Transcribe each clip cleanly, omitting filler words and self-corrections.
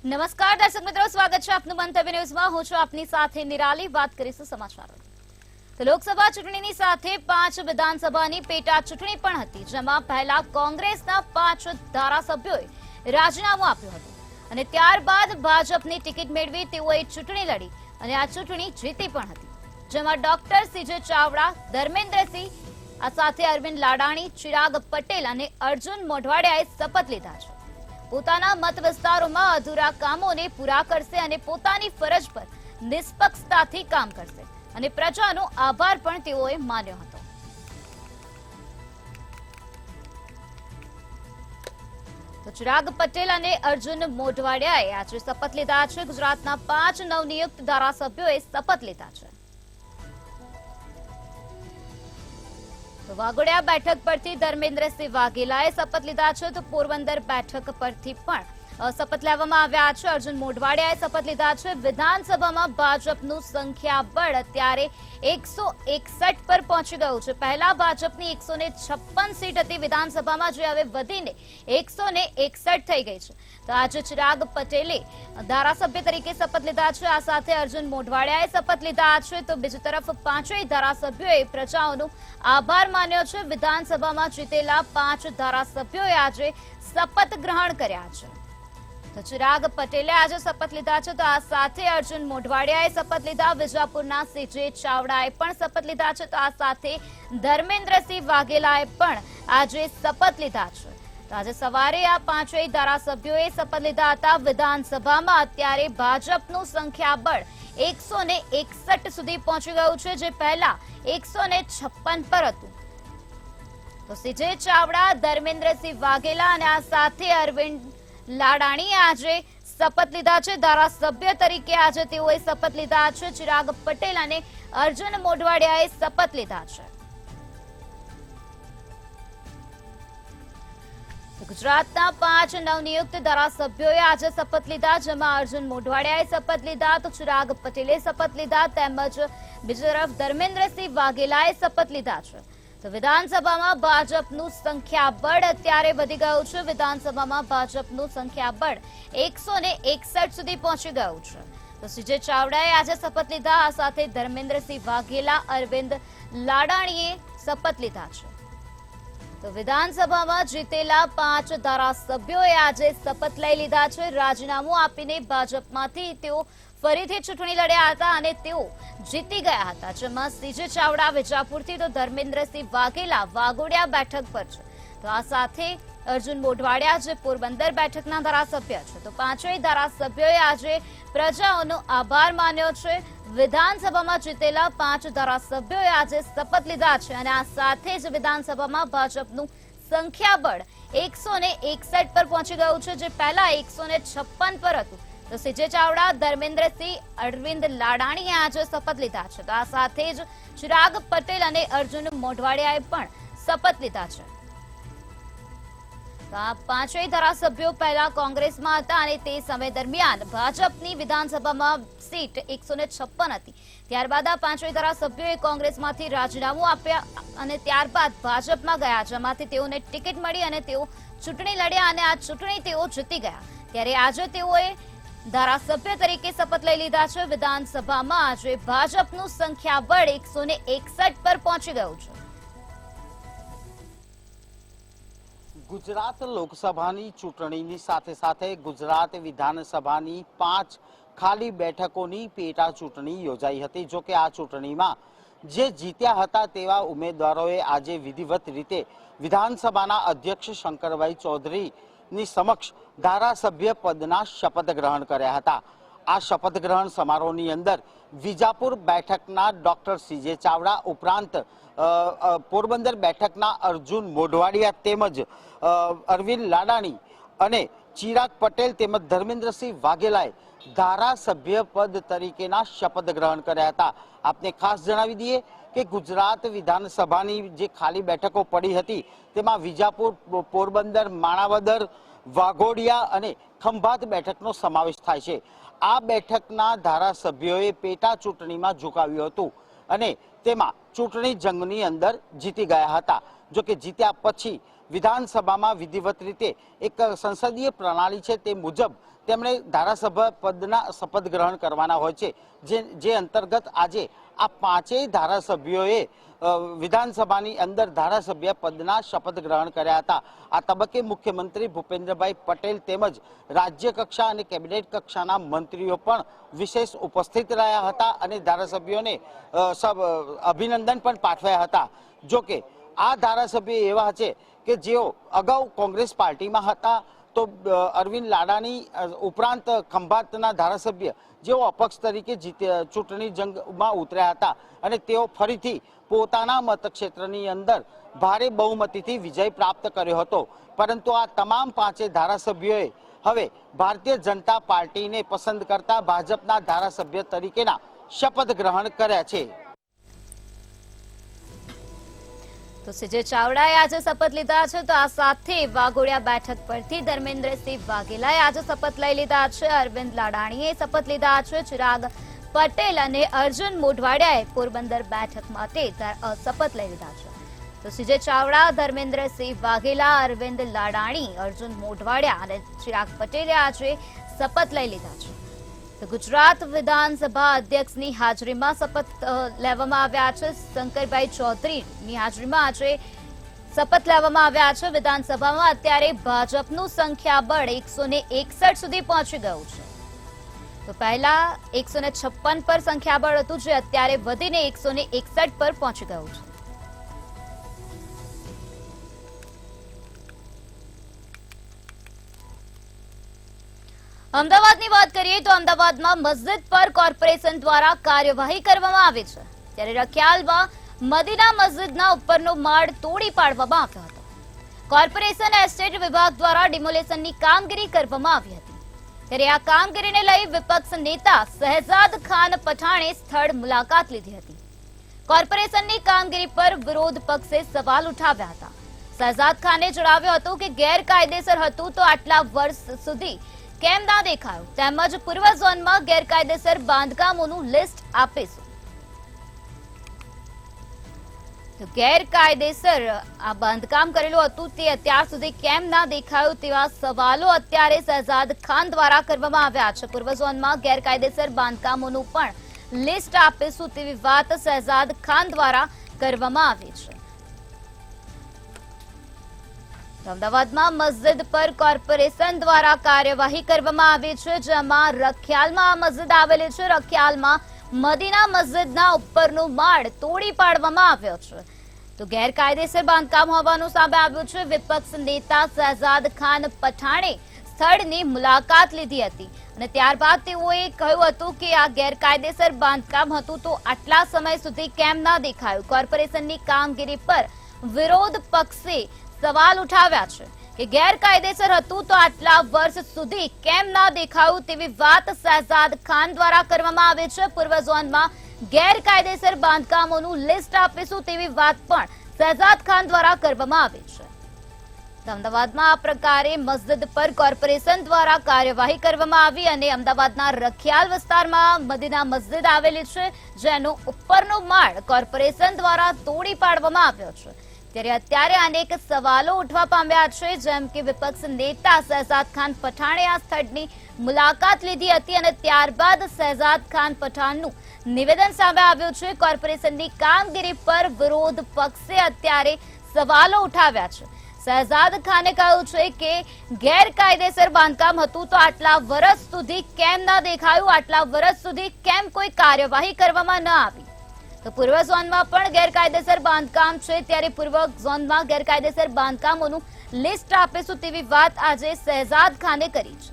નમસ્કાર દર્શક મિત્રો, સ્વાગત છે આપનું મંતવ્ય ન્યૂઝમાં। હું છું આપની સાથે નિરાલી। વાત કરીશું સમાચારોની। તો લોકસભા ચૂંટણીની સાથે 5 વિધાનસભાની પેટા ચૂંટણી પણ હતી, જેમાં પહેલા કોંગ્રેસના 5 ધારાસભ્યોએ રાજીનામું આપ્યું હતું અને ત્યારબાદ ભાજપની ટિકિટ મેળવી તેઓએ ચૂંટણી લડી અને આ ચૂંટણી જીતી પણ હતી, જેમાં ડોક્ટર સીજે ચાવડા, ધર્મેન્દ્રસિંહ, આ સાથે અરવિંદ લાડાણી, ચિરાગ પટેલ અને અર્જુન મોઢવાડિયાએ શપથ લીધા છે। પોતાના મત વિસ્તારોમાં અધૂરા કામોને પૂરા કરશે અને પોતાની ફરજ પર નિષ્પક્ષતાથી કામ કરશે અને પ્રજાનો આભાર પણ તેઓએ માન્યો હતો। તો ચિરાગ પટેલ અને અર્જુન મોઢવાડિયાએ આજે શપથ લીધા છે। ગુજરાતના 5 નવનિયુક્ત ધારાસભ્યોએ શપથ લીધા છે। વાઘોડિયા બેઠક પરથી ધર્મેન્દ્રસિંહ વાઘેલાએ શપથ લીધા છે, તો પોરબંદર બેઠક પરથી પણ શપથ લેવામાં આવ્યા છે। અર્જુન મોઢવાડિયાએ શપથ લીધા છે। વિધાનસભામાં ભાજપનું સંખ્યાબળ અત્યારે 161 પર પહોંચી ગયું છે। પહેલા ભાજપની 156 સીટ હતી વિધાનસભામાં, જે હવે વધીને 161 થઈ ગઈ છે। તો આજે ચિરાગ પટેલે ધારાસભ્ય તરીકે શપથ લીધા છે, આ સાથે અર્જુન મોઢવાડિયાએ શપથ લીધા છે। તો બીજી તરફ 5 ધારાસભ્યોએ પ્રજાઓનો આભાર માન્યો છે। વિધાનસભામાં જીતેલા 5 ધારાસભ્યોએ આજે શપથ ગ્રહણ કર્યા છે। તો ચિરાગ પટેલે આજે શપથ લીધા છે, તો આ સાથે અર્જુન મોઢવાડિયાએ શપથ લીધા। વિજાપુરના સીજે ચાવડાએ પણ શપથ લીધા છે, તો આ સાથે ધર્મેન્દ્રસિંહ વાઘેલાએ પણ આજે શપથ લીધા છે। તો આજે સવારે આ 5 ધારાસભ્યોએ શપથ લીધા હતા। વિધાનસભામાં અત્યારે ભાજપનું સંખ્યાબળ 161 સુધી પહોંચી ગયું છે, જે પહેલા 156 પર હતું। તો સીજે ચાવડા, ધર્મેન્દ્રસિંહ વાઘેલા અને આ સાથે અરવિંદ લાડાણીએ આજે શપથ લીધા છે। ધારાસભ્ય તરીકે આજે તેઓએ શપથ લીધા છે। ચિરાગ પટેલ અને અર્જુન મોઢવાડિયાએ શપથ લીધા છે। ગુજરાતના 5 નવનિયુક્ત ધારાસભ્યોએ આજે શપથ લીધા, જેમાં અર્જુન મોઢવાડિયાએ શપથ લીધા, તો ચિરાગ પટેલે શપથ લીધા, તેમજ બીજી તરફ ધર્મેન્દ્રસિંહ વાઘેલાએ શપથ લીધા છે। તો વિધાનસભામાં ભાજપનું સંખ્યાબળ અત્યારે વધી ગયું છે। વિધાનસભામાં ભાજપનું સંખ્યાબળ 161 સુધી પહોંચી ગયું છે। તો સીજે ચાવડાએ આજે શપથ લીધા, આ સાથે ધર્મેન્દ્રસિંહ વાઘેલા, અરવિંદ લાડાણીએ શપથ લીધા છે। તો વિધાનસભામાં જીતેલા 5 ધારાસભ્યોએ આજે શપથ લઈ લીધા છે। રાજીનામું આપીને ભાજપમાંથી તેઓ ફરીથી ચૂંટણી લડ્યા હતા અને તેઓ જીતી ગયા હતા, જેમાં સીજે ચાવડા વિજાપુરથી, તો ધર્મેન્દ્રસિંહ વાઘેલા વાઘોડિયા બેઠક પર છે। તો આ સાથે અર્જુન મોઢવાડિયા જે પોરબંદર બેઠકના ધારાસભ્ય છે। તો 5 ધારાસભ્યોએ આજે પ્રજાઓનો આભાર માન્યો છે। વિધાનસભામાં જીતેલા 5 ધારાસભ્યોએ આજે શપથ લીધા છે અને આ સાથે જ વિધાનસભામાં ભાજપનું સંખ્યાબળ 161 પર પહોંચી ગયું છે, જે પહેલા 156 પર હતું। તો સીજે ચાવડા, ધર્મેન્દ્રસિંહ, અરવિંદ લાડાણીએ આજે શપથ લીધા છે। તો આ સાથે જ ચિરાગ પટેલ અને અર્જુન મોઢવાડિયાએ પણ શપથ લીધા છે। તો આ 5 ધારાસભ્યો પહેલા કોંગ્રેસમાં હતા અને તે સમય દરમિયાન ભાજપની વિધાનસભામાં સીટ 156 હતી। ત્યારબાદ આ 5 ધારાસભ્યોએ કોંગ્રેસમાંથી રાજીનામું આપ્યા અને ત્યારબાદ ભાજપમાં ગયા, જેમાંથી તેઓને ટિકિટ મળી અને તેઓ ચૂંટણી લડ્યા અને આ ચૂંટણી તેઓ જીતી ગયા। ત્યારે આજે તેઓએ ધારાસભ્ય તરીકે શપથ લઈ લીધા છે। વિધાનસભામાં આજે ભાજપનું સંખ્યાબળ 161 પર પહોંચી ગયું છે। ગુજરાત લોકસભાની ચૂંટણીની સાથે સાથે ગુજરાત વિધાનસભાની 5 ખાલી બેઠકોની પેટા ચૂંટણી યોજાઈ હતી। જો કે આ ચૂંટણીમાં જે જીત્યા હતા તેવા ઉમેદવારોએ આજે વિધિવત રીતે વિધાનસભાના અધ્યક્ષ શંકરભાઈ ચૌધરીની સમક્ષ ધારાસભ્ય પદના શપથ ગ્રહણ કર્યા હતા। આ શપથ ગ્રહણ સમારોહની અંદર વિજાપુર બેઠકના ડોક્ટર સીજે ચાવડા ઉપરાંત પોરબંદર બેઠકના અર્જુન મોઢવાડિયા તેમજ અરવિંદ લાડાણી અને ચિરાગ પટેલ તેમજ ધર્મેન્દ્રસિંહ વાઘેલાએ ધારાસભ્ય પદ તરીકેના શપથ ગ્રહણ કર્યા હતા। આપને ખાસ જણાવી દઈએ કે ગુજરાત વિધાનસભાની જે ખાલી બેઠકો પડી હતી તેમાં વિજાપુર, પોરબંદર, માણાવદર, વાઘોડિયા અને ખંભાત બેઠકનો સમાવેશ થાય છે। આ બેઠકના ધારાસભ્યોએ પેટા ચૂંટણીમાં ઝુકાવ્યું હતું અને તેમાં ચૂંટણી જંગની અંદર જીતી ગયા હતા। જો કે જીત્યા પછી વિધાનસભામાં વિધિવત રીતે એક સંસદીય પ્રણાલી છે તે મુજબ તેમણે ધારાસભ્ય પદના શપથ ગ્રહણ કરવાના હોય છે, જે અંતર્ગત આજે આ પાંચેય ધારાસભ્યોએ વિધાનસભાની અંદર ધારાસભ્ય પદના શપથ ગ્રહણ કર્યા હતા। આ તબક્કે મુખ્યમંત્રી ભૂપેન્દ્રભાઈ પટેલ તેમજ રાજ્ય કક્ષા અને કેબિનેટ કક્ષાના મંત્રીઓ પણ વિશેષ ઉપસ્થિત રહ્યા હતા અને ધારાસભ્યોને અભિનંદન પણ પાઠવ્યા હતા। જોકે આ ધારાસભ્યો એવા છે કે જેઓ અગાઉ કોંગ્રેસ પાર્ટીમાં હતા, તો અરવિંદ લાડાણી ઉપરાંત ખંભાતના ધારાસભ્ય જેઓ અપક્ષ તરીકે ચૂંટણી જંગમાં ઉતર્યા હતા અને તેઓ ફરીથી પોતાના મતક્ષેત્રની અંદર ભારે બહુમતીથી વિજય પ્રાપ્ત કર્યો હતો। પરંતુ આ તમામ પાંચે ધારાસભ્યોએ હવે ભારતીય જનતા પાર્ટીને પસંદ કરતા ભાજપના ધારાસભ્ય તરીકેના શપથ ગ્રહણ કર્યા છે। તો સીજે ચાવડાએ આજે શપથ લીધા છે, તો આ સાથે વાઘોડિયા બેઠક પરથી ધર્મેન્દ્રસિંહ વાઘેલાએ આજે શપથ લઈ લીધા છે। અરવિંદ લાડાણીએ શપથ લીધા છે। ચિરાગ પટેલ અને અર્જુન મોઢવાડિયાએ પોરબંદર બેઠક માટે શપથ લઈ લીધા છે। તો સીજે ચાવડા, ધર્મેન્દ્રસિંહ વાઘેલા, અરવિંદ લાડાણી, અર્જુન મોઢવાડિયા અને ચિરાગ પટેલે આજે શપથ લઈ લીધા છે। તો ગુજરાત વિધાનસભા અધ્યક્ષની હાજરીમાં શપથ લેવામાં આવ્યા છે। શંકરભાઈ ચૌધરીની હાજરીમાં આજે શપથ લેવામાં આવ્યા છે। વિધાનસભામાં અત્યારે ભાજપનું સંખ્યાબળ 161 સુધી પહોંચી ગયું છે। તો પહેલા 156 પર સંખ્યાબળ હતું, જે અત્યારે વધીને 161 પર પહોંચી ગયું છે। અમદાવાદની વાત કરીએ તો અમદાવાદમાં મસ્જિદ પર કોર્પોરેશન દ્વારા કાર્યવાહી કરવામાં આવી છે, ત્યારે રખિયાલમાં મદીના મસ્જિદના ઉપરનો માળ તોડી પાડવામાં આવ્યો હતો। કોર્પોરેશન એસ્ટેટ વિભાગ દ્વારા ડિમોલેશનની કામગીરી કરવામાં આવી હતી, ત્યારે આ કામગીરીને લઈ વિપક્ષ નેતા શહેજાદ ખાન પઠાણે સ્થળ મુલાકાત લીધી હતી। કોર્પોરેશનની કામગીરી પર વિરોધ પક્ષે સવાલ ઉઠાવ્યા હતા। શહેજાદ ખાને જણાવ્યું હતું કે ગેરકાયદેસર હતું તો આટલા વર્ષ સુધી કેમ ના દેખાયું, તેમજ પૂર્વ ઝોનમાં ગેરકાયદેસર બાંધકામોનું લિસ્ટ આપીશું। તો ગેરકાયદેસર આ બાંધકામ કરેલું હતું તે અત્યાર સુધી કેમ ના દેખાયું, તેવા સવાલો અત્યારે શહેજાદ ખાન દ્વારા કરવામાં આવ્યા છે। પૂર્વ ઝોનમાં ગેરકાયદેસર બાંધકામોનું પણ લિસ્ટ આપીશું તેવી વાત શહેજાદ ખાન દ્વારા કરવામાં આવી છે। અમદાવાદમાં મસ્જિદ પર કોર્પોરેશન દ્વારા કાર્યવાહી કરવામાં આવી છે, જેમાં રખિયાલમાં આ મસ્જિદ આવેલી છે। રખિયાલમાં મદીના મસ્જિદના ઉપરનો માળ તોડી પાડવામાં આવ્યો છે, તો ગેરકાયદેસર બાંધકામ હોવાનું સામે આવ્યું છે। વિપક્ષ નેતા શહેજાદ ખાન પઠાણે સ્થળની મુલાકાત લીધી હતી અને ત્યારબાદ તેઓએ કહ્યું હતું કે આ ગેરકાયદેસર બાંધકામ હતું તો આટલા સમય સુધી કેમ ના દેખાયું। કોર્પોરેશનની કામગીરી પર વિરોધ પક્ષે સવાલ ઉઠાવ્યા છે કે ગેરકાયદેસર હતું તો આટલા વર્ષ સુધી કેમ ના દેખાયું, તેવી વાત શહેજાદ ખાન દ્વારા કરવામાં આવી છે। પૂર્વ ઝોનમાં ગેરકાયદેસર બાંધકામોનું લિસ્ટ આપીશું તેવી વાત પણ શહેજાદ ખાન દ્વારા કરવામાં આવી છે। અમદાવાદમાં આ પ્રકારે મસ્જિદ પર કોર્પોરેશન દ્વારા કાર્યવાહી કરવામાં આવી અને અમદાવાદના રખિયાલ વિસ્તારમાં મદીના મસ્જિદ આવેલી છે, જેનો ઉપરનો માળ કોર્પોરેશન દ્વારા તોડી પાડવામાં આવ્યો છે। ત્યારે અત્યારે અનેક સવાલો ઉઠવા પામ્યા છે, જેમ કે વિપક્ષ નેતા શહેજાદ ખાન પઠાણે આ સ્થળની મુલાકાત લીધી હતી અને ત્યારબાદ શહેજાદ ખાન પઠાણનું નિવેદન સામે આવ્યું છે। કોર્પોરેશનની કામગીરી પર વિરોધ પક્ષે અત્યારે સવાલો ઉઠાવ્યા છે। શહેજાદ ખાને કહ્યું છે કે ગેરકાયદેસર બાંધકામ હતું તો આટલા વર્ષ સુધી કેમ ના દેખાયું, આટલા વર્ષ સુધી કેમ કોઈ કાર્યવાહી કરવામાં ન આવી। તો પૂર્વ ઝોનમાં પણ ગેરકાયદેસર બાંધકામ છે, ત્યારે પૂર્વ ઝોનમાં ગેરકાયદેસર બાંધકામોનું લિસ્ટ આપીશું તેવી વાત આજે શહેજાદ ખાને કરી છે।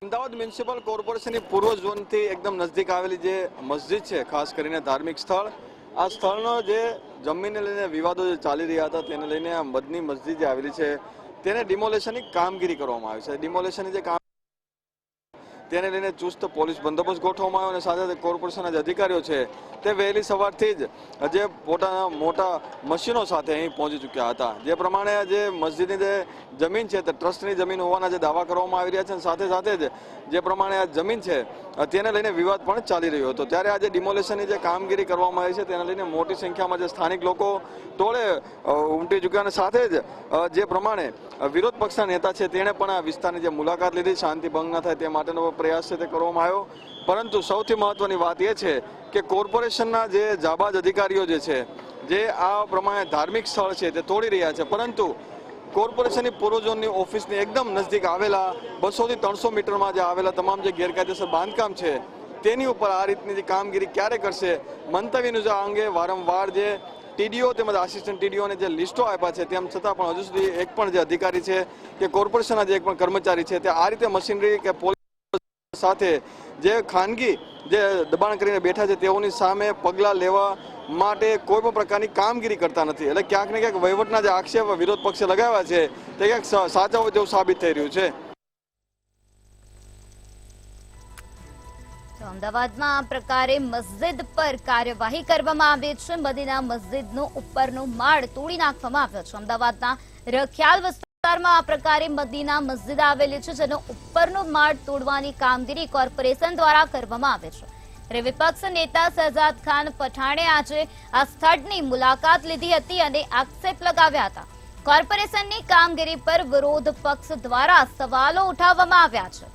અમદાવાદ મ્યુનિસિપલ કોર્પોરેશનની પૂર્વ ઝોનથી એકદમ નજીક આવેલી જે મસ્જિદ છે, ખાસ કરીને ધાર્મિક સ્થળ, આ સ્થળનો જે જમીનને લઈને વિવાદો જે ચાલી રહ્યા હતા તેને લઈને આ મદની મસ્જિદ જે આવેલી છે તેને ડિમોલેશનની કામગીરી કરવામાં આવી છે। ડિમોલેશનની જે કામ તેને લઈને ચુસ્ત પોલીસ બંદોબસ્ત ગોઠવવામાં આવ્યો અને સાથે સાથે કોર્પોરેશનના જે અધિકારીઓ છે તે વહેલી સવારથી જ જે પોતાના મોટા મશીનો સાથે અહીં પહોંચી ચૂક્યા હતા। જે પ્રમાણે જે મસ્જિદની જે જમીન છે તે ટ્રસ્ટની જમીન હોવાના જે દાવા કરવામાં આવી રહ્યા છે અને સાથે સાથે જ જે પ્રમાણે આ જમીન છે તેને લઈને વિવાદ પણ ચાલી રહ્યો હતો, ત્યારે આજે ડિમોલેશનની જે કામગીરી કરવામાં આવી છે તેને લઈને મોટી સંખ્યામાં જે સ્થાનિક લોકો ટોળે ઉમટી ચૂક્યા અને સાથે જ જે પ્રમાણે વિરોધ પક્ષના નેતા છે તેણે પણ આ વિસ્તારની જે મુલાકાત લીધી, શાંતિ ભંગ ન થાય તે માટેનો પ્રયાસ છે તે કરવામાં આવ્યો। પરંતુ સૌથી મહત્વની વાત એ છે કે કોર્પોરેશનના જે જાબાજ અધિકારીઓ જે છે જે આ પ્રમાણે ધાર્મિક સ્થળ છે તે તોડી રહ્યા છે, પરંતુ કોર્પોરેશનની પૂર્વ ઝોનની ઓફિસની એકદમ નજીક આવેલા 200 થી 300 મીટરમાં જે આવેલા તમામ જે ગેરકાયદેસર બાંધકામ છે તેની ઉપર આ રીતની જે કામગીરી ક્યારે કરશે, મંતવ્યનું આ અંગે વારંવાર જે ટીડીઓ તેમજ આસિસ્ટન્ટ ટીડીઓને જે લિસ્ટો આપ્યા છે તેમ છતાં પણ હજુ સુધી એક પણ જે અધિકારી છે કે કોર્પોરેશનના જે એક પણ કર્મચારી છે તે આ રીતે મશીનરી કે પોલીસ સાથે જે ખાનગી જે દબાણ કરીને બેઠા છે તેઓની સામે પગલાં લેવા માટે કોઈ પણ પ્રકારની કામગીરી કરતા નથી। એટલે ક્યાંક ને ક્યાંક વહીવટના જે આક્ષેપ વિરોધ પક્ષે લગાવ્યા છે તે ક્યાંક સાચા હોય તેવું સાબિત થઈ રહ્યું છે। અમદાવાદમાં આ પ્રકારે મસ્જિદ પર કાર્યવાહી કરવામાં આવી છે। મદીના મસ્જિદનો ઉપરનો માળ તોડી નાખવામાં આવ્યો છે। અમદાવાદના રખિયાલ વિસ્તારમાં આ પ્રકારે મદીના મસ્જિદ આવેલી છે, જેનો ઉપરનો માળ તોડવાની કામગીરી કોર્પોરેશન દ્વારા કરવામાં આવે છે। ત્યારે વિપક્ષ નેતા શહેજાદ ખાન પઠાણે આજે આ સ્થળની મુલાકાત લીધી હતી અને આક્ષેપ લગાવ્યા હતા। કોર્પોરેશનની કામગીરી પર વિરોધ પક્ષ દ્વારા સવાલો ઉઠાવવામાં આવ્યા છે।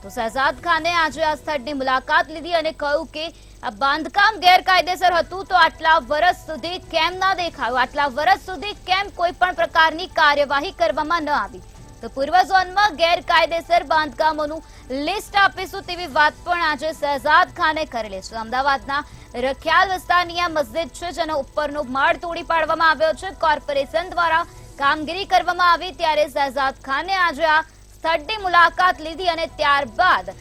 તો શહેજાદ ખાને આજે આ સ્થળની મુલાકાત લીધી અને કહ્યું કે આ બાંધકામ ગેરકાયદેસર હતું તો આટલા વર્ષ સુધી કેમ ના દેખાયું, આટલા વર્ષ સુધી કેમ કોઈ પણ પ્રકારની કાર્યવાહી કરવામાં ન આવી। તો પૂર્વ ઝોનમાં ગેરકાયદેસર બાંધકામોનું લિસ્ટ આપીશું તેવી વાત પણ આજે શહેજાદ ખાને કરેલી છે। અમદાવાદના રખિયાલ વિસ્તારની આ મસ્જિદ છે જેનો ઉપરનો માળ તોડી પાડવામાં આવ્યો છે। કોર્પોરેશન દ્વારા કામગીરી કરવામાં આવી ત્યારે શહેજાદ ખાને આજે આ સ્થળની મુલાકાત લીધી અને ત્યારબાદ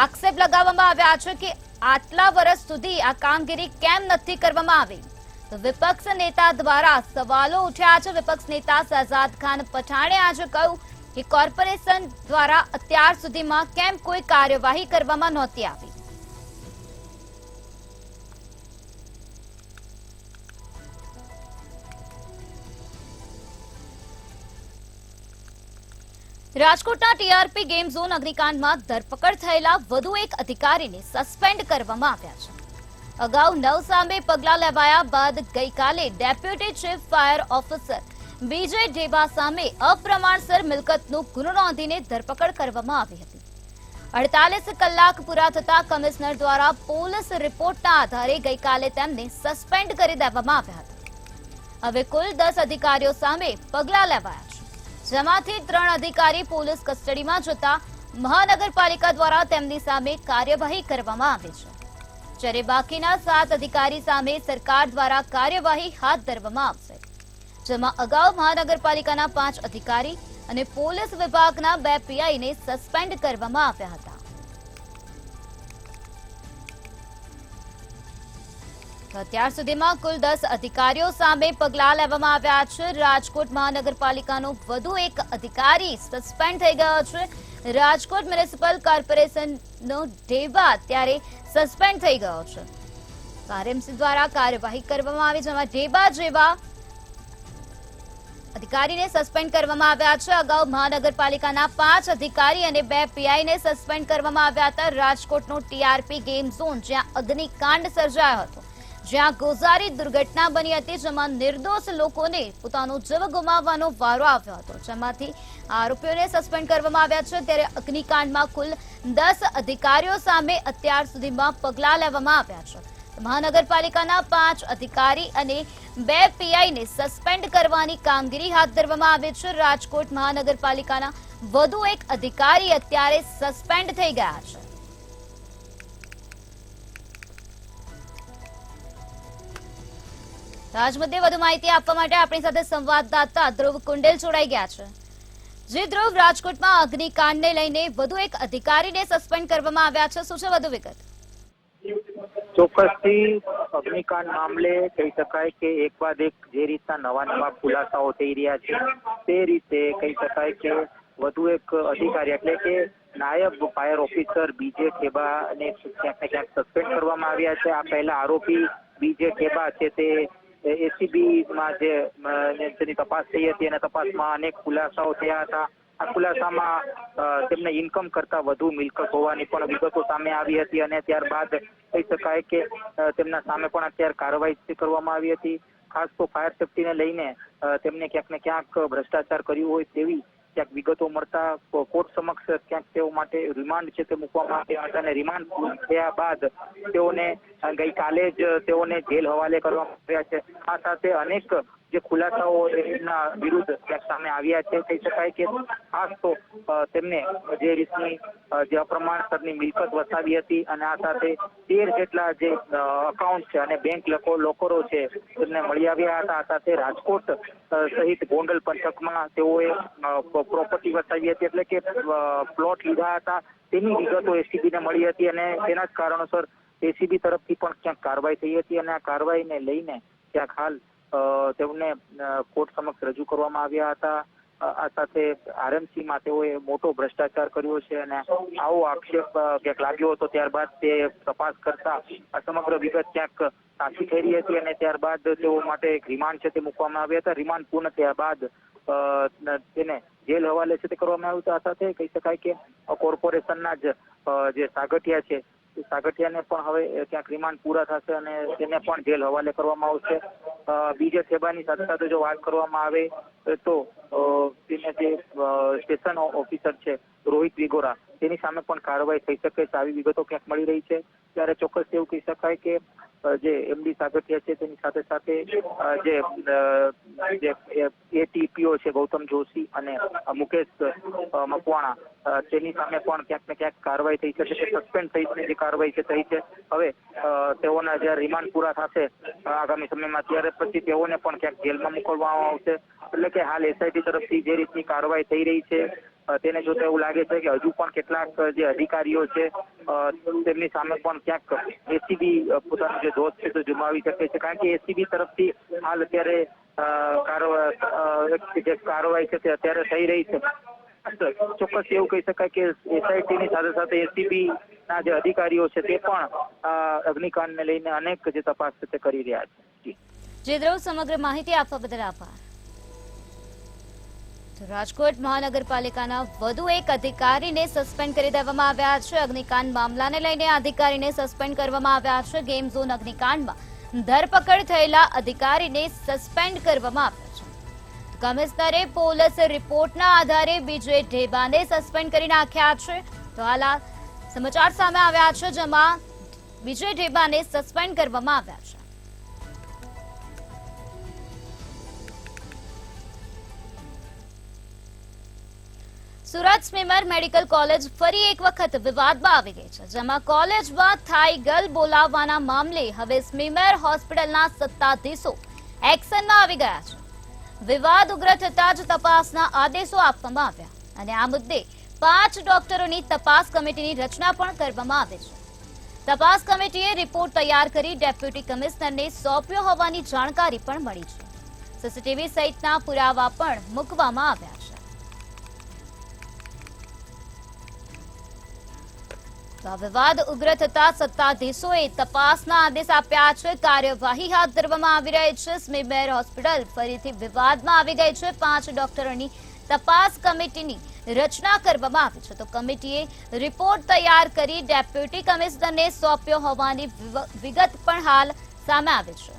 આક્ષેપ લગાવવામાં આવ્યા છે કે આટલા વર્ષ સુધી આ કામગીરી કેમ નથી કરવામાં આવી। તો વિપક્ષ નેતા દ્વારા સવાલો ઉઠ્યા છે। વિપક્ષ નેતા શહેજાદ ખાન પઠાણે આજે કહ્યું કે કોર્પોરેશન દ્વારા અત્યાર સુધીમાં કેમ કોઈ કાર્યવાહી કરવામાં નહોતી આવી। રાજકોટના ટીઆરપી ગેમ ઝોન અગ્નિકાંડમાં ધરપકડ થયેલા વધુ એક અધિકારીને સસ્પેન્ડ કરવામાં આવ્યા છે। અગાઉ 9 સામે પગલાં લેવાયા બાદ ગઈકાલે ડેપ્યુટી ચીફ ફાયર ઓફિસર બીજે ડેબા સામે અપ્રમાણસર મિલકતનો ગુનો નોંધીને ધરપકડ કરવામાં આવી હતી। 48 કલાક પૂરા થતા કમિશનર દ્વારા પોલીસ રિપોર્ટના આધારે ગઈકાલે તેમને સસ્પેન્ડ કરી દેવામાં આવ્યા હતા। હવે કુલ 10 અધિકારીઓ સામે પગલાં લેવાયા છે, જેમાંથી 3 અધિકારી પોલીસ કસ્ટડીમાં જતા મહાનગરપાલિકા દ્વારા તેમની સામે કાર્યવાહી કરવામાં આવી છે, જ્યારે બાકીના 7 અધિકારી સામે સરકાર દ્વારા કાર્યવાહી હાથ ધરવામાં આવશે, જેમાં અગાઉ મહાનગરપાલિકાના 5 અધિકારી અને પોલીસ વિભાગના 2 પીઆઈને સસ્પેન્ડ કરવામાં આવ્યા હતા। અત્યાર સુધીમાં કુલ 10 અધિકારીઓ સામે પગલાં લેવામાં આવ્યા છે। રાજકોટ મહાનગરપાલિકાનો વધુ એક અધિકારી સસ્પેન્ડ થઈ ગયો છે। રાજકોટ મ્યુનિસિપલ કોર્પોરેશનનો ડેબા અત્યારે સસ્પેન્ડ થઈ ગયો છે। આરએમસી દ્વારા કાર્યવાહી કરવામાં આવી, જેમાં ડેબા જેવા અધિકારીને સસ્પેન્ડ કરવામાં આવ્યા છે। અગાઉ મહાનગરપાલિકાના 5 અધિકારી અને 2 પીઆઈને સસ્પેન્ડ કરવામાં આવ્યા હતા। રાજકોટનો ટીઆરપી ગેમ ઝોન જ્યાં અગ્નિકાંડ સર્જાયો હતો, જ્યાં ગોઝારી દુર્ઘટના બની હતી, જેમાં નિર્દોષ લોકોને પોતાનો જીવ ગુમાવવાનો વારો આવ્યો હતો, જેમાંથી આરોપીઓને સસ્પેન્ડ કરવામાં આવ્યા છે। ત્યારે અગ્નિકાંડમાં કુલ 10 અધિકારીઓ સામે અત્યાર સુધીમાં પગલાં લેવામાં આવ્યા છે। મહાનગરપાલિકાના 5 અધિકારી અને 2 પીઆઈને સસ્પેન્ડ કરવાની કામગીરી હાથ ધરવામાં આવી છે। રાજકોટ મહાનગરપાલિકાના વધુ એક અધિકારી અત્યારે સસ્પેન્ડ થઈ ગયા છે। આજ મુદ્દે વધુ માહિતી આપવા માટે આપણી સાથે સંવાદદાતા ધ્રુવ કુંડેલ જોડાઈ ગયા છે। જે ધ્રુવ, રાજકોટમાં અગ્નિકાંડને લઈને વધુ એક અધિકારીને સસ્પેન્ડ કરવામાં આવ્યા છે, શું છે વધુ વિગત? ચોક્કસથી અગ્નિકાંડ મામલે કહી શકાય કે એક બાદ એક જે રીતના નવા ખુલાસાઓ થઈ રહ્યા છે તે રીતે કહી શકાય કે વધુ એક અધિકારી એટલે કે નાયબ ફાયર ઓફિસર બીજે ઠેબાને ક્યાંક ને ક્યાંક સસ્પેન્ડ કરવામાં આવ્યા છે. આ પહેલા આરોપી બીજે ઠેબા છે તે એસીબી માં જે તેની તપાસ થઈ હતી અને તપાસમાં અનેક ખુલાસાઓ થયા હતા. આ ખુલાસામાં તેમને ઇન્કમ કરતા વધુ મિલકત હોવાની પણ વિગતો સામે આવી હતી અને ત્યારબાદ કહી શકાય કે તેમના સામે પણ અત્યારે કાર્યવાહી કરવામાં આવી હતી. ખાસ તો ફાયર સેફટીને લઈને તેમને ક્યાંક ને ક્યાંક ભ્રષ્ટાચાર કર્યું હોય તેવી ક્યાંક વિગતો મળતા કોર્ટ સમક્ષ ક્યાંક તેઓ માટે રિમાન્ડ છે તે મૂકવામાં આવ્યા હતા અને રિમાન્ડ થયા બાદ તેઓને ગઈકાલે જ તેઓને જેલ હવાલે કરવામાં આવ્યા છે. આ સાથે અનેક જે ખુલાસાઓ એમના વિરુદ્ધ ક્યાંક સામે આવ્યા છે. કહી શકાય કે ખાસ તો તેમને જે રીતની જે અપ્રમાણસરની મિલકત વસાવી હતી અને આ સાથે 13 જેટલા જે અકાઉન્ટ છે અને બેંક લોકરો છે તેમને મળી આવ્યા હતા. આ સાથે રાજકોટ સહિત ગોંડલ પંથકમાં તેઓએ પ્રોપર્ટી વસાવી હતી એટલે કે પ્લોટ લીધા હતા તેની વિગતો એસીબીને મળી હતી અને તેના જ કારણોસર એસીબી તરફથી પણ ક્યાંક કાર્યવાહી થઈ હતી અને આ કાર્યવાહીને લઈને ક્યાંક હાલ તેમને કોર્ટ સમક્ષ રજૂ કરવામાં આવ્યા હતા. આ સાથે આરએમસીમાં તેઓએ મોટો ભ્રષ્ટાચાર કર્યો છે અને આવો આક્ષેપ ક્યાંક લાગ્યો હતો. ત્યારબાદ તે તપાસ કરતા આ સમગ્ર વિગત ક્યાંક સાચી થઈ રહી હતી અને ત્યારબાદ તેઓ માટે એક રિમાન્ડ છે તે મૂકવામાં આવ્યા હતા. રિમાન્ડ પૂર્ણ થયા બાદ તેને જેલ હવાલે છે તે કરવામાં આવ્યું હતું. આ સાથે કહી શકાય કે કોર્પોરેશનના જ જે સાગઠિયા છે સાગઠિયાને પણ હવે ક્યાંક રિમાન્ડ પૂરા થશે અને તેને પણ જેલ હવાલે કરવામાં આવશે. બીજે ઠેબાની સાથે સાથે જો વાત કરવામાં આવે તો તેને જે સ્ટેશન ઓફિસર છે રોહિત વિગોરા તેની સામે પણ કાર્યવાહી થઈ શકે છે આવી વિગતો ક્યાંક મળી રહી છે. ત્યારે ચોક્કસ એવું કહી શકાય કે જે એમડી સાગઠિયા છે તેની સાથે સાથે જે એટીપીઓ છે ગૌતમ જોશી અને મુકેશ મકવાણા તેની સામે પણ ક્યાંક ને ક્યાંક કાર્યવાહી થઈ શકે છે. સસ્પેન્ડ સહિતની જે કાર્યવાહી છે થઈ છે. હવે તેઓના જ્યારે રિમાન્ડ પૂરા થશે આગામી સમયમાં ત્યારે પછી તેઓને પણ ક્યાંક જેલમાં મોકલવામાં આવશે. એટલે કે હાલ એસઆઈટી તરફથી જે રીતની કાર્યવાહી થઈ રહી છે તેને જોતા એવું લાગે છે કે હજુ પણ કેટલાક જે અધિકારીઓ છે તેમની સામે પણ ક્યાંક એસીબી પોતાનો જે દોષ છે તે જમાવી શકે છે. કારણ કે એસીબી તરફથી હાલ અત્યારે જે કાર્યવાહી છે તે અત્યારે થઈ રહી છે. ચોક્કસ એવું કહી શકાય કે એસઆઈટીની સાથે સાથે એસીબી ના જે અધિકારીઓ છે તે પણ અગ્નિકાંડને લઈને અનેક જે તપાસ છે તે કરી રહ્યા છે. જી ધ્રુવ, સમગ્ર માહિતી આપવા બદલ આભાર. રાજકોટ મહાનગરપાલિકાના વધુ એક અધિકારીને સસ્પેન્ડ કરી દેવામાં આવ્યા છે. અગ્નિકાંડ મામલાને લઈને અધિકારીને સસ્પેન્ડ કરવામાં આવ્યા છે. ગેમ ઝોન અગ્નિકાંડમાં ધરપકડ થયેલા અધિકારીને સસ્પેન્ડ કરવામાં આવ્યા છે. કમિશનરે પોલીસ રિપોર્ટના આધારે બીજે ઢેબાને સસ્પેન્ડ કરી નાખ્યા છે. તો હાલ સમાચાર સામે આવ્યા છે જેમાં બીજે ઢેબાને સસ્પેન્ડ કરવામાં આવ્યા છે. સુરત સ્મીમેર મેડિકલ કોલેજ ફરી એક વખત વિવાદમાં આવી ગઈ છે, જેમાં કોલેજમાં થાઈ ગર્લ બોલાવવાના મામલે હવે સ્મીમેર હોસ્પિટલના સત્તાધીશો એક્શનમાં આવી ગયા છે. વિવાદ ઉગ્ર થતા જ તપાસના આદેશો આપવામાં આવ્યા અને આ મુદ્દે 5 ડોક્ટરોની તપાસ કમિટીની રચના પણ કરવામાં આવી છે. તપાસ કમિટીએ રિપોર્ટ તૈયાર કરી ડેપ્યુટી કમિશનરને સોંપ્યો હોવાની જાણકારી પણ મળી છે. સીસીટીવી સહિતના પુરાવા પણ મૂકવામાં આવ્યા છે. વિવાદ ઉગ્ર થતા સત્તાધીશોએ તપાસના આદેશ આપ્યા છે. કાર્યવાહી હાથ ધરવામાં આવી રહી છે. સ્મીમેર હોસ્પિટલ ફરીથી વિવાદમાં આવી ગઈ છે. 5 ડોક્ટરોની તપાસ કમિટીની રચના કરવામાં આવી છે. તો કમિટીએ રિપોર્ટ તૈયાર કરી ડેપ્યુટી કમિશનરને સોંપ્યો હોવાની વિગત પણ હાલ સામે આવી છે.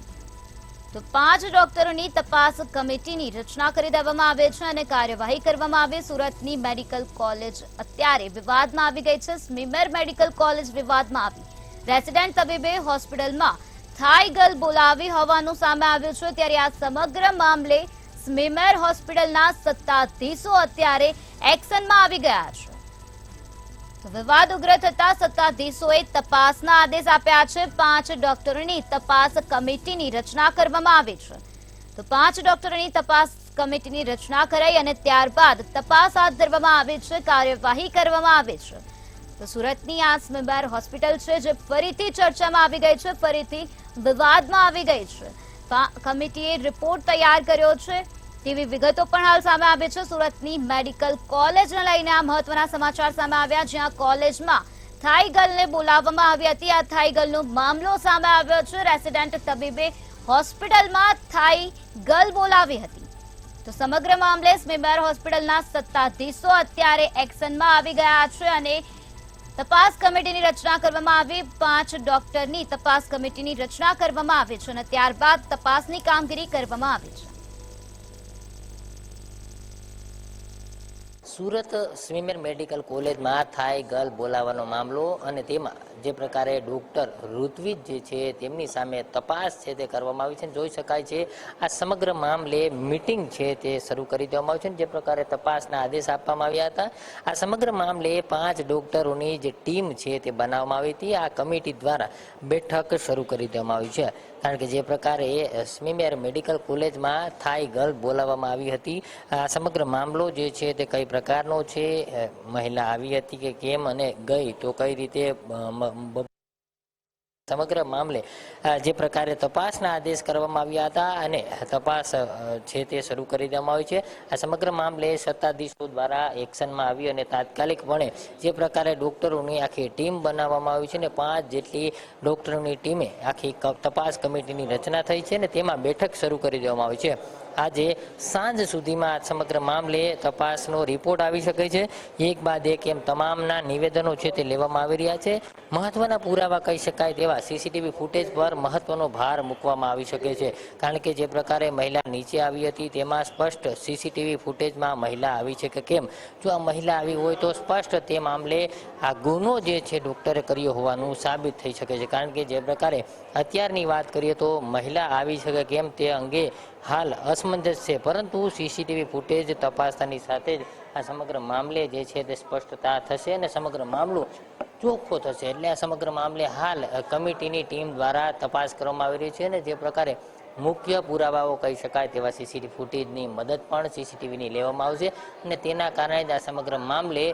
તો 5 ડોક્ટરોની તપાસ કમિટીની રચના કરી દેવામાં આવે છે અને કાર્યવાહી કરવામાં આવે. સુરતની મેડિકલ કોલેજ અત્યારે વિવાદમાં આવી ગઈ છે. સ્મીમેર મેડિકલ કોલેજ વિવાદમાં આવી. રેસિડેન્ટ તબીબે હોસ્પિટલમાં થાઈ ગર્લ બોલાવી હોવાનું સામે આવ્યું છે. ત્યારે આ સમગ્ર મામલે સ્મીમેર હોસ્પિટલના સત્તાધીશો અત્યારે એક્શનમાં આવી ગયા છે. વિવાદ ઉગ્ર થતા સત્તાધીશોએ તપાસના આદેશ આપ્યા છે. 5 ડોક્ટરોની તપાસ કમિટીની રચના કરવામાં આવી છે. તો 5 ડોક્ટરોની તપાસ કમિટીની રચના કરાઈ અને ત્યારબાદ તપાસ હાથ ધરવામાં આવી છે. કાર્યવાહી કરવામાં આવી છે. તો સુરતની આ સ્મીમેર હોસ્પિટલ છે જે ફરીથી ચર્ચામાં આવી ગઈ છે, ફરીથી વિવાદમાં આવી ગઈ છે. કમિટીએ રિપોર્ટ તૈયાર કર્યો છે તેવી વિગતો પણ હાલ સામે આવી છે. સુરતની મેડિકલ કોલેજને લઈને આ મહત્વના સમાચાર સામે આવ્યા, જ્યાં કોલેજમાં થાઈ ગર્લને બોલાવવામાં આવી હતી. આ થાઈ ગર્લનો મામલો સામે આવ્યો છે. રેસિડેન્ટ તબીબે હોસ્પિટલમાં થાઈ ગર્લ બોલાવી હતી. તો સમગ્ર મામલે સ્મીમેર હોસ્પિટલના સત્તાધીશો અત્યારે એક્શનમાં આવી ગયા છે અને તપાસ કમિટીની રચના કરવામાં આવી. 5 ડોક્ટરની તપાસ કમિટીની રચના કરવામાં આવી છે અને ત્યારબાદ તપાસની કામગીરી કરવામાં આવી છે. સુરત સ્વીમેર મેડિકલ કોલેજમાં થાઈ ગર્લ બોલાવવાનો મામલો અને તેમાં જે પ્રકારે ડોક્ટર ઋત્વિજ જે છે તેમની સામે તપાસ છે તે કરવામાં આવી છે. જોઈ શકાય છે આ સમગ્ર મામલે મીટિંગ છે તે શરૂ કરી દેવામાં આવી છે. જે પ્રકારે તપાસના આદેશ આપવામાં આવ્યા હતા, આ સમગ્ર મામલે 5 ડોક્ટરોની જે ટીમ છે તે બનાવવામાં આવી હતી. આ કમિટી દ્વારા બેઠક શરૂ કરી દેવામાં આવી છે, કારણ કે જે પ્રકારે સ્મીમેર મેડિકલ કોલેજમાં થાઈ ગર્લ બોલાવવામાં આવી હતી, આ સમગ્ર મામલો જે છે તે કઈ પ્રકારનો છે, મહિલા આવી હતી કે કેમ અને ગઈ તો કઈ રીતે, સમગ્ર મામલે જે પ્રકારે તપાસના આદેશ કરવામાં આવ્યા હતા અને તપાસ છે તે શરૂ કરી દેવામાં આવી છે. આ સમગ્ર મામલે સત્તાધીશો દ્વારા એક્શનમાં આવી અને તાત્કાલિકપણે જે પ્રકારે ડોક્ટરોની આખી ટીમ બનાવવામાં આવી છે ને 5 જેટલી ડોક્ટરોની ટીમે આખી તપાસ કમિટીની રચના થઈ છે ને તેમાં બેઠક શરૂ કરી દેવામાં આવી છે. આજે સાંજ સુધીમાં સમગ્ર મામલે તપાસનો રિપોર્ટ આવી શકે છે. એક બાદ એક એમ તમામના નિવેદનો છે તે લેવામાં આવી રહ્યા છે. મહત્વના પુરાવા કહી શકાય તેવા સીસીટીવી ફૂટેજ પર મહત્વનો ભાર મૂકવામાં આવી શકે છે, કારણ કે જે પ્રકારે મહિલા નીચે આવી હતી તેમાં સ્પષ્ટ સીસીટીવી ફૂટેજમાં મહિલા આવી છે કે કેમ. જો આ મહિલા આવી હોય તો સ્પષ્ટ તે મામલે આ ગુનો જે છે ડોક્ટરે કર્યો હોવાનું સાબિત થઈ શકે છે, કારણ કે જે પ્રકારે અત્યારની વાત કરીએ તો મહિલા આવી છે કે કેમ તે અંગે હાલ અસમંજસ છે, પરંતુ સીસીટીવી ફૂટેજ તપાસતાની સાથે જ આ સમગ્ર મામલે જે છે તે સ્પષ્ટતા થશે અને સમગ્ર મામલો ચોખ્ખો થશે. એટલે આ સમગ્ર મામલે હાલ કમિટીની ટીમ દ્વારા તપાસ કરવામાં આવી રહી છે અને જે પ્રકારે મુખ્ય પુરાવાઓ કહી શકાય તેવા સીસીટીવી ફૂટેજની મદદ પણ સીસીટીવીની લેવામાં આવશે અને તેના કારણે જ આ સમગ્ર મામલે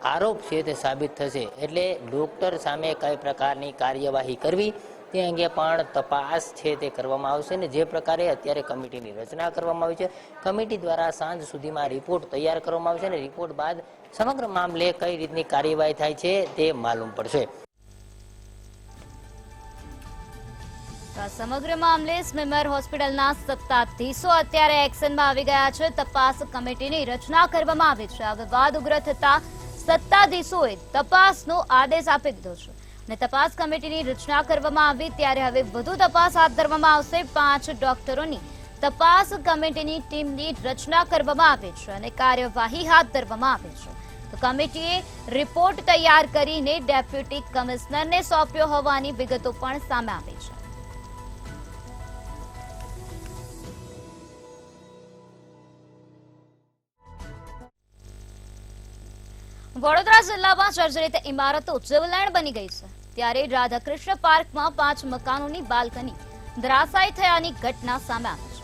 આરોપ છે તે સાબિત થશે. એટલે ડોક્ટર સામે કઈ પ્રકારની કાર્યવાહી કરવી તે અંગે પણ તપાસ છે તે કરવામાં આવશે અને જે પ્રકારે અત્યારે કમિટીની રચના કરવામાં આવી છે, કમિટી દ્વારા સાંજ સુધીમાં રિપોર્ટ તૈયાર કરવામાં આવશે અને રિપોર્ટ બાદ સમગ્ર મામલે કઈ રીતની કાર્યવાહી થાય છે તે માલુમ પડશે. સમગ્ર મામલે સ્મીમેર હોસ્પિટલના સત્તાધીશો અત્યારે એક્શનમાં આવી ગયા છે. તપાસ કમિટીની રચના કરવામાં આવી છે. આ વિવાદ ઉગ્ર થતા સત્તાધીશોએ તપાસનો આદેશ આપી દીધો છે અને તપાસ કમિટીની રચના કરવામાં આવી. ત્યારે હવે વધુ તપાસ હાથ ધરવામાં આવશે. 5 ડોક્ટરોની તપાસ કમિટીની ટીમની રચના કરવામાં આવી છે અને કાર્યવાહી હાથ ધરવામાં આવી છે. તો કમિટીએ રિપોર્ટ તૈયાર કરીને ડેપ્યુટી કમિશનરને સોંપ્યો હોવાની વિગતો પણ સામે આવી છે. વડોદરા જિલ્લામાં જર્જરિત ઇમારતો જીવલેણ બની ગઈ છે. ત્યારે રાધાકૃષ્ણ પાર્કમાં 5 મકાનોની બાલ્કની ધરાશાયી થયાની ઘટના સામે આવી છે.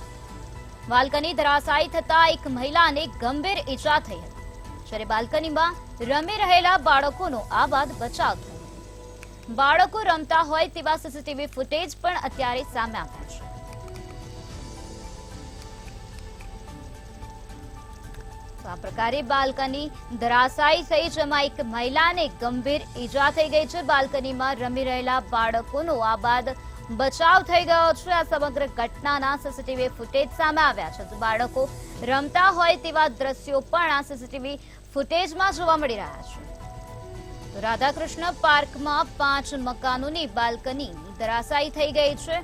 બાલ્કની ધરાશાયી થતા એક મહિલાને ગંભીર ઈજા થઈ હતી, જ્યારે બાલ્કનીમાં રમી રહેલા બાળકોનો આ બાદ બચાવ થયો. બાળકો રમતા હોય તેવા સીસીટીવી ફૂટેજ પણ અત્યારે સામે આવ્યા છે. આ પ્રકારે બાલ્કની ધરાશાયી થઈ, જેમાં એક મહિલાને ગંભીર ઈજા થઈ ગઈ છે. બાલ્કનીમાં રમી રહેલા બાળકોનો આ બાદ બચાવ થઈ ગયો છે. આ સમગ્ર ઘટનાના સીસીટીવી ફૂટેજ સામે આવ્યા છે. બાળકો રમતા હોય તેવા દ્રશ્યો પણ આ સીસીટીવી ફૂટેજમાં જોવા મળી રહ્યા છે. રાધાકૃષ્ણ પાર્કમાં 5 મકાનોની બાલ્કની ધરાશાયી થઈ ગઈ છે.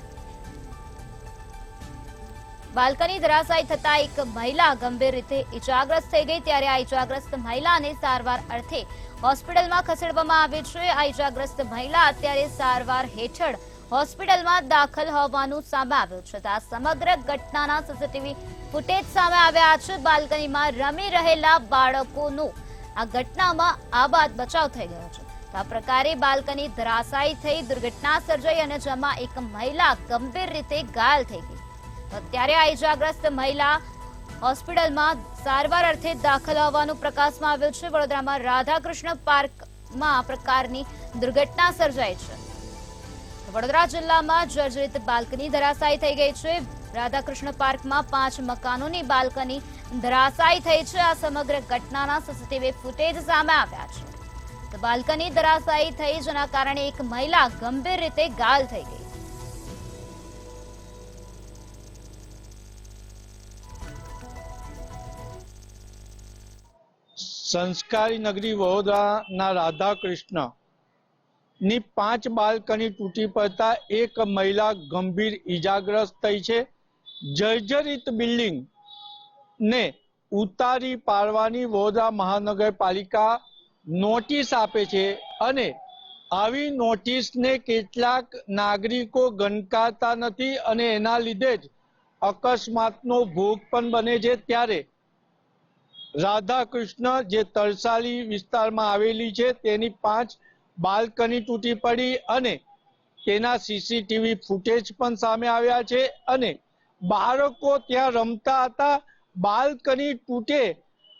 બાલ્કની ધરાશાયી થતા એક મહિલા ગંભીર રીતે ઇજાગ્રસ્ત થઈ ગઈ. ત્યારે આ ઇજાગ્રસ્ત મહિલાને સારવાર અર્થે હોસ્પિટલમાં ખસેડવામાં આવી છે. આ ઇજાગ્રસ્ત મહિલા અત્યારે સારવાર હેઠળ હોસ્પિટલમાં દાખલ હોવાનું સામે આવ્યું છે. આ સમગ્ર ઘટનાના સીસીટીવી ફૂટેજ સામે આવ્યા છે. બાલ્કનીમાં રમી રહેલા બાળકોનો આ ઘટનામાં આ બાદ બચાવ થઈ ગયો છે. આ પ્રકારે બાલ્કની ધરાશાયી થઈ દુર્ઘટના સર્જાઈ અને જેમાં એક મહિલા ગંભીર રીતે ઘાયલ થઈ ગઈ. અત્યારે આ ઇજાગ્રસ્ત મહિલા હોસ્પિટલમાં સારવાર અર્થે દાખલ હોવાનું પ્રકાશમાં આવ્યું છે. વડોદરામાં રાધાકૃષ્ણ પાર્કમાં આ પ્રકારની દુર્ઘટના સર્જાઈ છે. વડોદરા જિલ્લામાં જર્જરિત બાલ્કની ધરાશાયી થઈ ગઈ છે. રાધાકૃષ્ણ પાર્કમાં 5 મકાનોની બાલ્કની ધરાશાયી થઈ છે। આ સમગ્ર ઘટનાના સીસીટીવી ફૂટેજ સામે આવ્યા છે। તો બાલ્કની ધરાશાયી થઈ, જેના કારણે એક મહિલા ગંભીર રીતે ઘાયલ થઈ ગઈ। સંસ્કારી નગરી વડોદરાના રાધાકૃષ્ણ ની 5 બાલ્કની તૂટી પડતા એક મહિલા ગંભીર ઈજાગ્રસ્ત થઈ છે। જર્જરિત બિલ્ડિંગ ને ઉતારી પાડવાની વડોદરા મહાનગરપાલિકા નોટિસ આપે છે અને આવી નોટિસને કેટલાક નાગરિકો ગણકારતા નથી અને એના લીધે જ અકસ્માતનો ભોગ પણ બને છે। ત્યારે રાધાકૃષ્ણ જે તરસાલી વિસ્તારમાં આવેલી છે તેની 5 બાલ્કની તૂટી પડી અને તેના સીસીટીવી ફૂટેજ પણ સામે આવ્યા છે અને બાળકો ત્યાં રમતા હતા। બાલ્કની તૂટે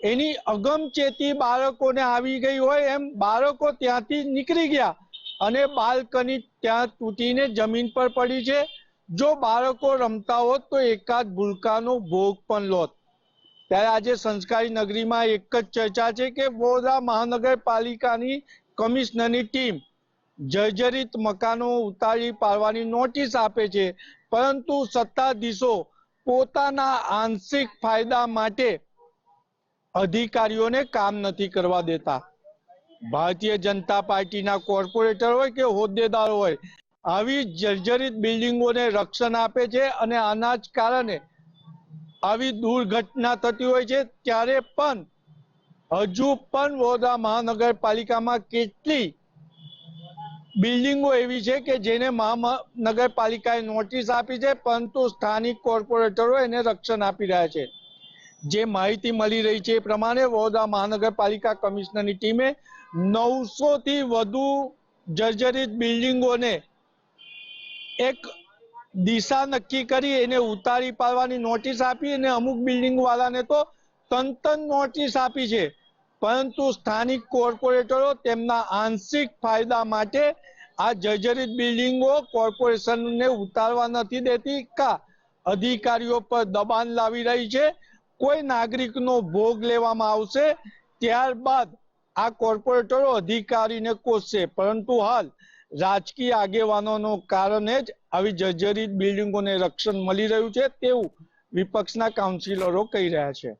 એની અગમચેતી બાળકોને આવી ગઈ હોય એમ બાળકો ત્યાંથી નીકળી ગયા અને બાલ્કની ત્યાં તૂટીને જમીન પર પડી છે। જો બાળકો રમતા હોત તો એકાદ ભૂલકાનો ભોગ પણ લોત। ત્યારે આજે સંસ્કારી નગરીમાં એક જ ચર્ચા છે કે વડોદરા મહાનગરપાલિકાની કમિશનરની ટીમ જર્જરિત મકાનો ઉતારી પાડવાની નોટિસ આપે છે, પરંતુ સત્તાધીશો પોતાના આંશિક ફાયદા માટે અધિકારીઓને કામ નથી કરવા દેતા। ભારતીય જનતા પાર્ટીના કોર્પોરેટર હોય કે હોદ્દેદારો હોય, આવી જર્જરિત બિલ્ડિંગોને રક્ષણ આપે છે અને આના જ કારણે આવી દુર્ઘટના થતી હોય છે। ત્યારે પણ હજુ પણ વડોદરા મહાનગરપાલિકામાં કેટલી બિલ્ડિંગો એવી છે કે જેને મહાનગરપાલિકાએ નોટિસ આપી છે, પરંતુ સ્થાનિક કોર્પોરેટરો એને રક્ષણ આપી રહ્યા છે। જે માહિતી મળી રહી છે એ પ્રમાણે વડોદરા મહાનગરપાલિકા કમિશનરની ટીમે 900 થી વધુ જર્જરિત બિલ્ડિંગોને એક દિશા નક્કી કરી એને ઉતારી પાડવાની નોટિસ આપી અને અમુક બિલ્ડિંગ વાળાને તો તંતન નોટિસ આપી છે, પરંતુ સ્થાનિક કોર્પોરેટરો તેમના આંશિક ફાયદા માટે આ જર્જરિત બિલ્ડિંગો કોર્પોરેશનને ઉતારવા નથી દેતી કા અધિકારીઓ પર દબાણ લાવી રહી છે। કોઈ નાગરિકનો ભોગ લેવામાં આવશે ત્યારબાદ આ કોર્પોરેટરો અધિકારીને કોસશે, પરંતુ હાલ રાજકીય આગેવાનોનો કારણે જ આવી જર્જરિત બિલ્ડિંગોને રક્ષણ મળી રહ્યું છે તેવું વિપક્ષના કાઉન્સિલરો કહી રહ્યા છે।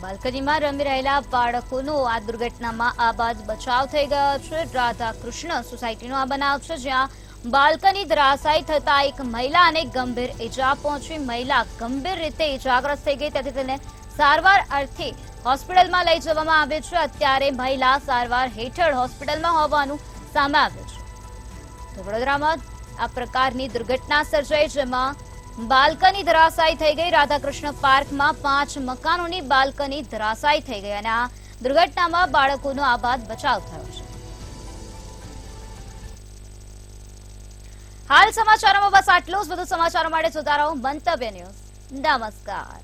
બાલ્કનીમાં રમી રહેલા બાળકોનો આ દુર્ઘટનામાં આબાદ બચાવ થઈ ગયો છે। રાધાકૃષ્ણ સોસાયટીનો આ બનાવ છે, જ્યાં બાલ્કની ધરાશાયી થતા એક મહિલાને ગંભીર ઈજા પહોંચી। મહિલા ગંભીર રીતે ઈજાગ્રસ્ત થઈ ગઈ, તેથી તેને સારવાર અર્થે હોસ્પિટલમાં લઈ જવામાં આવી છે। અત્યારે મહિલા સારવાર હેઠળ હોસ્પિટલમાં હોવાનું સામે આવ્યું છે। તો વડોદરામાં આ પ્રકારની દુર્ઘટના સર્જાઈ, જેમાં બાલ્કની ધરાશાયી થઈ ગઈ। રાધાકૃષ્ણ પાર્કમાં 5 મકાનોની બાલ્કની ધરાશાયી થઈ ગઈ અને આ દુર્ઘટનામાં બાળકોનો આબાદ બચાવ થયો છે। હાલ સમાચારોમાં બસ આટલું જ। વધુ સમાચારો માટે જોતા રહો મંતવ્ય ન્યૂઝ। નમસ્કાર।